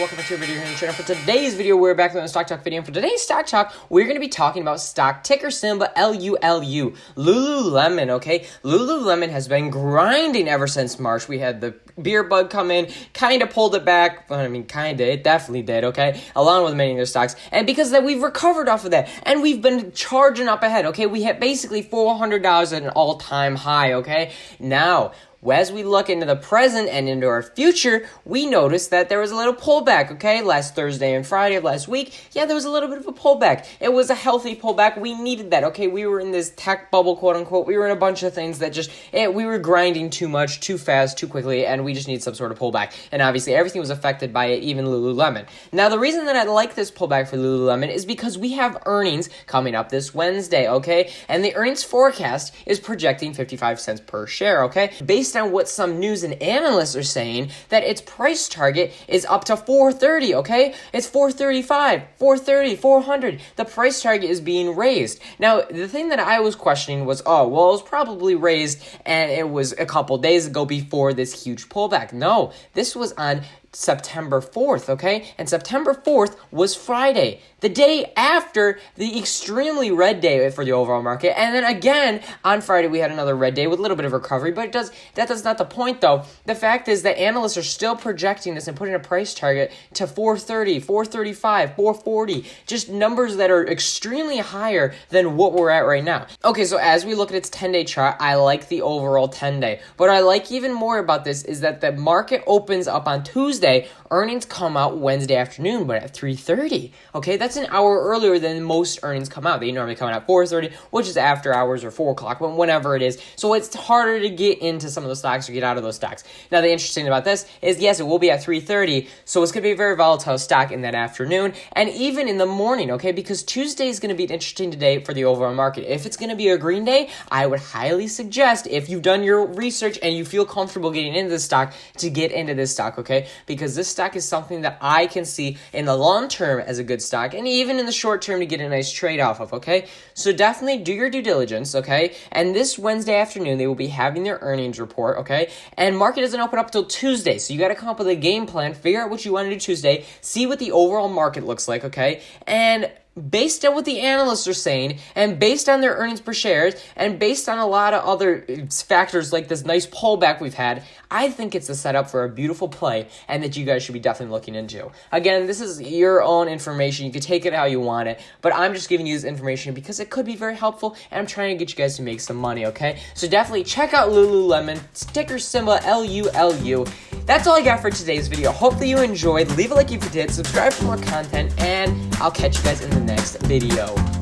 welcome back to a video here on the channel. For today's video, we're back with a Stock Talk video. And for today's Stock Talk, we're going to be talking about stock ticker symbol LULU. Lululemon, okay? Lululemon has been grinding ever since March. We had the beer bug come in, kind of pulled it back. Well, I mean, kind of. It definitely did, okay? Along with many of their stocks. And because of that, we've recovered off of that. And we've been charging up ahead, okay? We hit basically $400 at an all-time high, okay? Now, as we look into the present and into our future, we noticed that there was a little pullback, okay? Last Thursday and Friday of last week, yeah, there was a little bit of a pullback. It was a healthy pullback. We needed that, okay? We were in this tech bubble, quote unquote. We were in a bunch of things that just, we were grinding too much, too fast, too quickly, and we just need some sort of pullback. And obviously, everything was affected by it, even Lululemon. Now, the reason that I like this pullback for Lululemon is because we have earnings coming up this Wednesday, okay? And the earnings forecast is projecting 55 cents per share, okay? Based on what some news and analysts are saying, that its price target is up to $430, okay? It's $435, $430, $400. The price target is being raised. Now, the thing that I was questioning was, oh, well, it was probably raised and it was a couple days ago before this huge pullback. No, this was on September 4th, okay? And September 4th was Friday, the day after the extremely red day for the overall market. And then again, on Friday, we had another red day with a little bit of recovery, but that's not the point, though. The fact is that analysts are still projecting this and putting a price target to 430, 435, 440, just numbers that are extremely higher than what we're at right now. Okay, so as we look at its 10-day chart, I like the overall 10-day. What I like even more about this is that the market opens up on Tuesday. Earnings come out Wednesday afternoon, but at 3:30. Okay, that's an hour earlier than most earnings come out. They normally come out at 4:30, which is after hours or 4 o'clock, whenever it is. So it's harder to get into some of those stocks or get out of those stocks. Now, the interesting about this is, yes, it will be at 3:30, so it's going to be a very volatile stock in that afternoon and even in the morning, okay, because Tuesday is going to be an interesting day for the overall market. If it's going to be a green day, I would highly suggest, if you've done your research and you feel comfortable getting into this stock, to get into this stock, okay? Because this stock is something that I can see in the long term as a good stock, and even in the short term to get a nice trade off of, okay? So definitely do your due diligence, okay? And this Wednesday afternoon, they will be having their earnings report, okay? And market doesn't open up till Tuesday, so you got to come up with a game plan, figure out what you want to do Tuesday, see what the overall market looks like, okay? And based on what the analysts are saying, and based on their earnings per shares, and based on a lot of other factors like this nice pullback we've had, I think it's a setup for a beautiful play, and that you guys should be definitely looking into. Again, this is your own information. You can take it how you want it, but I'm just giving you this information because it could be very helpful, and I'm trying to get you guys to make some money, okay? So definitely check out Lululemon, ticker symbol LULU. That's all I got for today's video. Hopefully you enjoyed. Leave a like if you did, subscribe for more content, and I'll catch you guys in the next video.